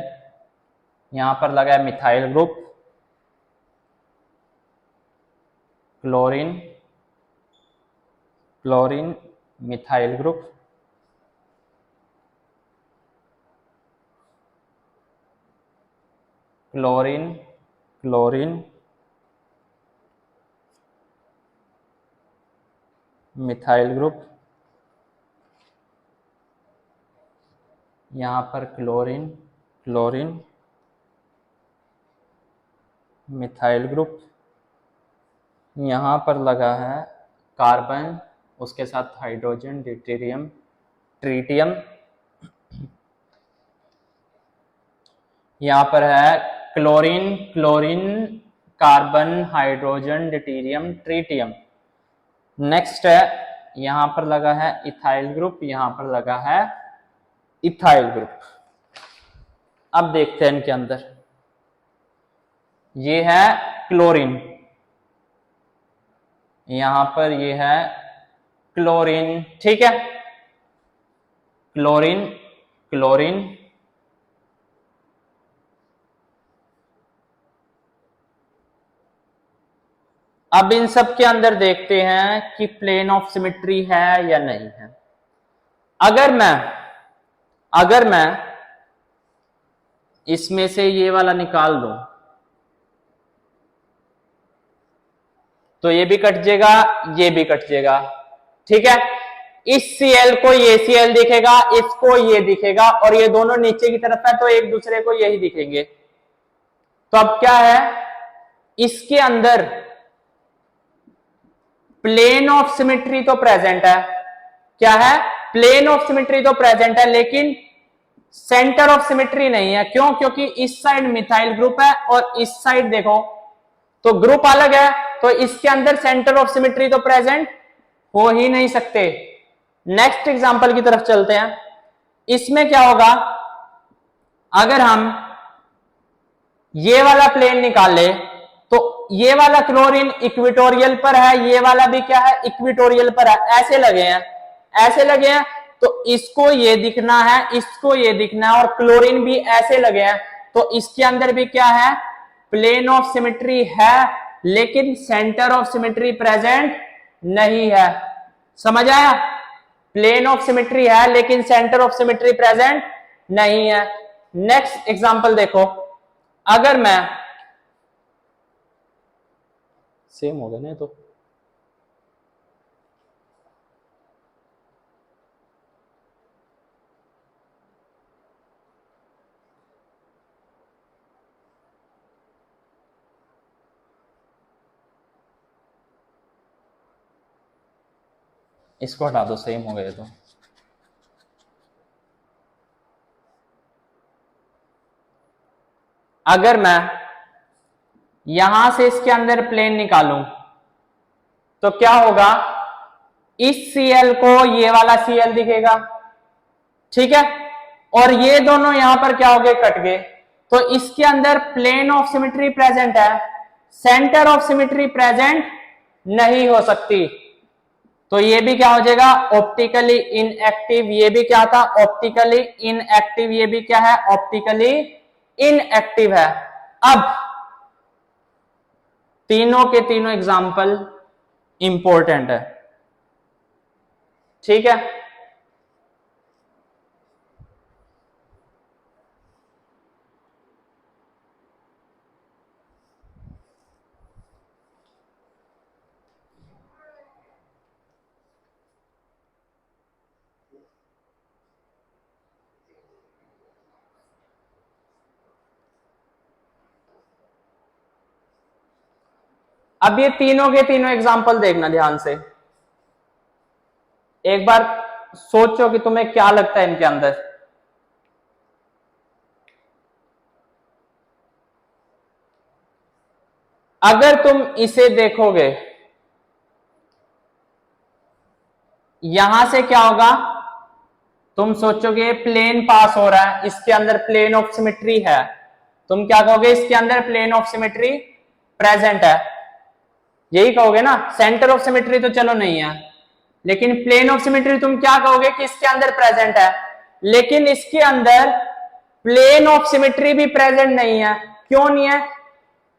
यहां पर लगा है methyl group, chlorine chlorine methyl group, chlorine chlorine methyl group, यहां पर क्लोरीन क्लोरीन मिथाइल ग्रुप, यहां पर लगा है कार्बन, उसके साथ हाइड्रोजन, ड्यूटेरियम, ट्रीटियम, यहां पर है chlorine chlorine carbon hydrogen deuterium tritium. Next है यहां पर लगा है इथाइल ग्रुप, यहां पर लगा है इथाइल ग्रुप। अब देखते हैं इनके अंदर, ये है क्लोरीन, यहां पर ये है क्लोरीन, ठीक है, क्लोरीन क्लोरीन, अब इन सब के अंदर देखते हैं कि प्लेन ऑफ सिमेट्री है या नहीं है। अगर मैं इसमें से ये वाला निकाल दूं तो ये भी कट जाएगा, ये भी कट जाएगा, ठीक है। इस Cl को ये Cl दिखेगा, इसको ये दिखेगा, और ये दोनों नीचे की तरफ है तो एक दूसरे को यही दिखेंगे। तो अब क्या है, इसके अंदर प्लेन ऑफ सिमेट्री तो प्रेजेंट है, क्या है, प्लेन ऑफ सिमेट्री तो प्रेजेंट है, लेकिन सेंटर ऑफ सिमेट्री नहीं है। क्यों? क्योंकि इस साइड मिथाइल ग्रुप है और इस साइड देखो तो ग्रुप अलग है, तो इसके अंदर सेंटर ऑफ सिमेट्री तो प्रेजेंट हो ही नहीं सकते। नेक्स्ट एग्जांपल की तरफ चलते हैं। इसमें क्या होगा, अगर हम ये वाला प्लेन निकाले तो ये वाला क्लोरीन इक्वेटोरियल पर है, ये वाला भी क्या है, इक्वेटोरियल पर है, ऐसे लगे हैं, ऐसे लगे हैं, तो इसको ये दिखना है, इसको ये दिखना है, और क्लोरीन भी ऐसे लगे हैं, तो इसके अंदर भी क्या है, प्लेन ऑफ सिमेट्री है, लेकिन सेंटर ऑफ सिमेट्री प्रेजेंट नहीं है। समझ आया? प्लेन ऑफ सिमेट्री है लेकिन सेंटर ऑफ सिमेट्री प्रेजेंट नहीं है। नेक्स्ट एग्जांपल देखो, अगर मैं, सेम हो गया ना तो, इसको हटा दो, सेम हो गए तो। अगर मैं यहां से इसके अंदर प्लेन निकालूं तो क्या होगा, इस Cl को ये वाला Cl दिखेगा, ठीक है, और ये दोनों यहां पर क्या हो गए, कट गए, तो इसके अंदर प्लेन ऑफ सिमेट्री प्रेजेंट है, सेंटर ऑफ सिमेट्री प्रेजेंट नहीं हो सकती, तो ये भी क्या हो जाएगा, ऑप्टिकली इनएक्टिव। ये भी क्या था, ऑप्टिकली इनएक्टिव, ये भी क्या है, ऑप्टिकली इनएक्टिव है। अब तीनों के तीनों एग्जाम्पल इंपॉर्टेंट है, ठीक है। अब ये तीनों के तीनों एग्जाम्पल देखना ध्यान से, एक बार सोचो कि तुम्हें क्या लगता है इनके अंदर। अगर तुम इसे देखोगे, यहां से क्या होगा, तुम सोचोगे प्लेन पास हो रहा है, इसके अंदर प्लेन ऑफ सिमेट्री है, तुम क्या कहोगे, इसके अंदर प्लेन ऑफ सिमेट्री प्रेजेंट है, यही कहोगे ना। सेंटर ऑफ सिमेट्री तो चलो नहीं है, लेकिन प्लेन ऑफ सिमेट्री तुम क्या कहोगे कि इसके अंदर प्रेजेंट है, लेकिन इसके अंदर प्लेन ऑफ सिमेट्री भी प्रेजेंट नहीं है। क्यों नहीं है?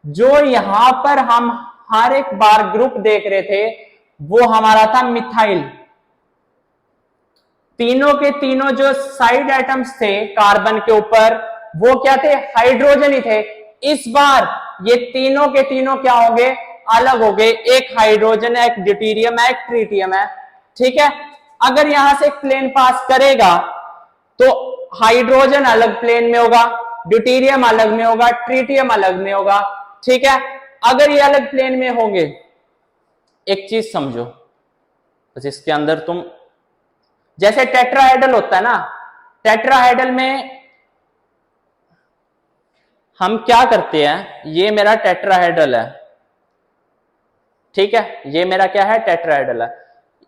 जो यहां पर हम हर एक बार ग्रुप देख रहे थे वो हमारा था मिथाइल। तीनों के तीनों जो साइड एटम्स थे कार्बन के ऊपर वो क्या थे? हाइड्रोजन ही थे। इस बार ये तीनों के तीनों क्या हो गए? अलग हो गए। एक हाइड्रोजन है, एक ड्यूटेरियम है, एक ट्रिटियम है। ठीक है, अगर यहां से एक प्लेन पास करेगा तो हाइड्रोजन अलग प्लेन में होगा, ड्यूटेरियम अलग में होगा, ट्रिटियम अलग में होगा। ठीक है, अगर ये अलग प्लेन में होंगे, एक चीज समझो, बस इसके अंदर तुम जैसे टेट्राहेड्रल होता है ना, टेट्राहेड्रल में हम क्या करते हैं, ये मेरा टेट्राहेड्रल है, ठीक है, ये मेरा क्या है? टेट्राहेड्रल है।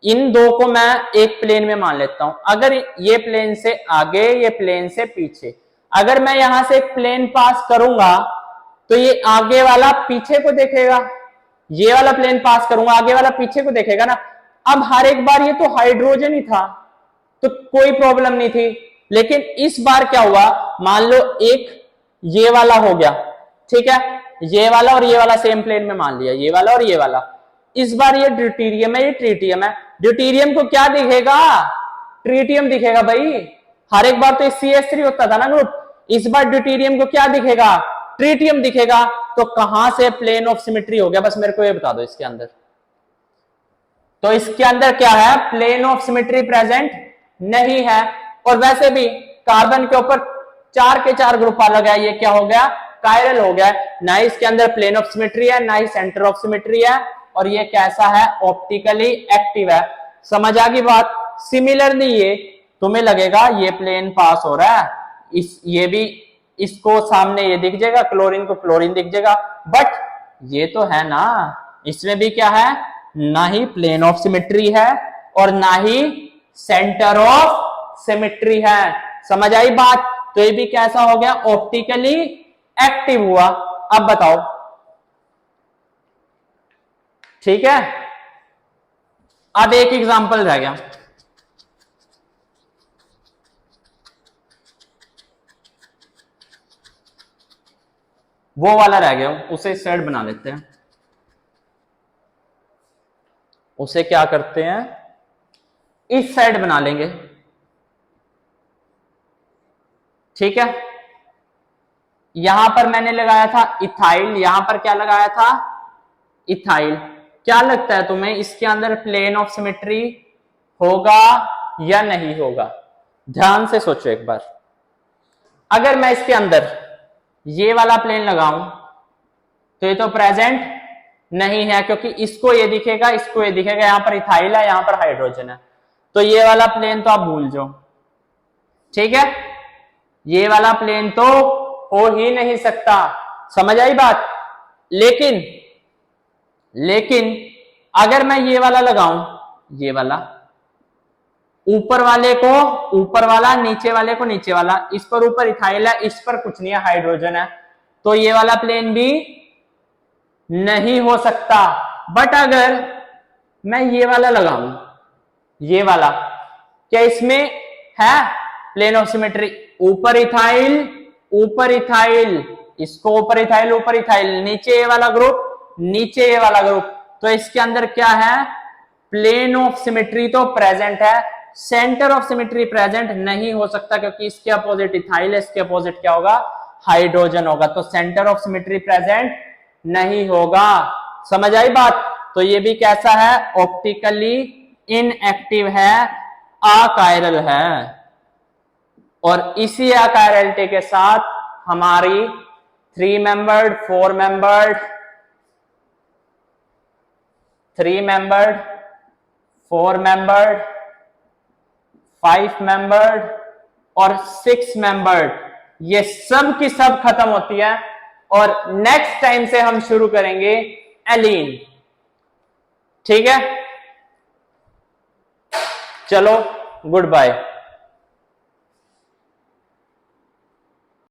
इन दो को मैं एक प्लेन में मान लेता हूं। अगर ये प्लेन से आगे, ये प्लेन से पीछे, अगर मैं यहां से एक प्लेन पास करूंगा तो ये आगे वाला पीछे को देखेगा, ये वाला प्लेन पास करूंगा आगे वाला पीछे को देखेगा ना। अब हर एक बार ये तो हाइड्रोजन ही था तो कोई प्रॉब्लम नहीं थी, लेकिन इस बार क्या हुआ? मान लो एक ये वाला हो गया, ठीक है, ये वाला और ये वाला सेम प्लेन में मान लिया, ये वाला और ये वाला। इस बार ये ड्यूटेरियम है, ये ट्रिटियम है। ड्यूटेरियम को क्या दिखेगा? ट्रिटियम दिखेगा भाई। हर एक बार तो CH3 होता था ना ग्रुप, इस बार ड्यूटेरियम को क्या दिखेगा? ट्रिटियम दिखेगा। तो कहां से प्लेन ऑफ सिमेट्री हो गया? बस मेरे को ये बता दो इसके अंदर। तो इसके अंदर क्या है? प्लेन ऑफ सिमेट्री प्रेजेंट नहीं है। और वैसे भी कार्बन के ऊपर 4 के 4 ग्रुप अलग है, ये क्या हो गया? कायरल हो गया। ना इसके अंदर प्लेन ऑफ सिमेट्री है, ना ही सेंटर ऑफ सिमेट्री है, और ये कैसा है? ऑप्टिकली एक्टिव है। समझ आ गई बात? सिमिलरली ये तुम्हें लगेगा ये प्लेन पास हो रहा है, ये भी इसको सामने ये दिख जाएगा, क्लोरीन को क्लोरीन दिख जाएगा, बट ये तो है ना, इसमें भी क्या है? ना ही प्लेन ऑफ सिमेट्री है और ना ही सेंटर ऑफ सिमेट्री है। समझ आई बात? तो ये भी कैसा हो गया? ऑप्टिकली एक्टिव हुआ। अब बताओ, ठीक है, अब एक एग्जांपल रह गया। वो वाला रह गया, उसे सेट बना लेते हैं। उसे क्या करते हैं? इस साइड बना लेंगे, ठीक है। यहां पर मैंने लगाया था इथाइल, यहां पर क्या लगाया था? इथाइल। क्या लगता है तुम्हें इसके अंदर प्लेन ऑफ सिमेट्री होगा या नहीं होगा? ध्यान से सोचो एक बार। अगर मैं इसके अंदर ये वाला प्लेन लगाऊं तो ये तो प्रेजेंट नहीं है, क्योंकि इसको ये दिखेगा, इसको ये दिखेगा, यहां पर इथाइल है, यहां पर हाइड्रोजन है, तो ये वाला प्लेन तो आप भूल जाओ, ठीक है। ये वाला प्लेन तो हो ही नहीं सकता। समझ आई बात? लेकिन अगर मैं ये वाला लगाऊं, ये वाला, ऊपर वाले को ऊपर वाला, नीचे वाले को नीचे वाला, इस पर ऊपर इथाइल है, इस पर कुछ नहीं है, हाइड्रोजन है, तो ये वाला प्लेन भी नहीं हो सकता। बट अगर मैं ये वाला लगाऊं, ये वाला, क्या इसमें है प्लेन ऑफ सिमेट्री? ऊपर इथाइल, ऊपर इथाइल, इसको ऊपर इथाइल, ऊपर इथाइल, नीचे ये वाला ग्रुप, नीचे ये वाला ग्रुप, तो इसके अंदर क्या है? प्लेन ऑफ सिमेट्री तो प्रेजेंट है, सेंटर ऑफ सिमेट्री प्रेजेंट नहीं हो सकता, क्योंकि इसके अपोजिट इथाइल है, इसके अपोजिट क्या होगा? हाइड्रोजन होगा, तो सेंटर ऑफ सिमेट्री प्रेजेंट नहीं होगा। समझ आई बात? तो ये भी कैसा है? ऑप्टिकली इनएक्टिव है, अकायरल है। और इसी अकायरलिटी के साथ हमारी 3 membered, 4 membered, 3 membered, 4 membered, 5 membered और 6 मेंबर्ड, ये सब की सब खत्म होती है। और नेक्स्ट टाइम से हम शुरू करेंगे एलीन, ठीक है। चलो, गुड बाय।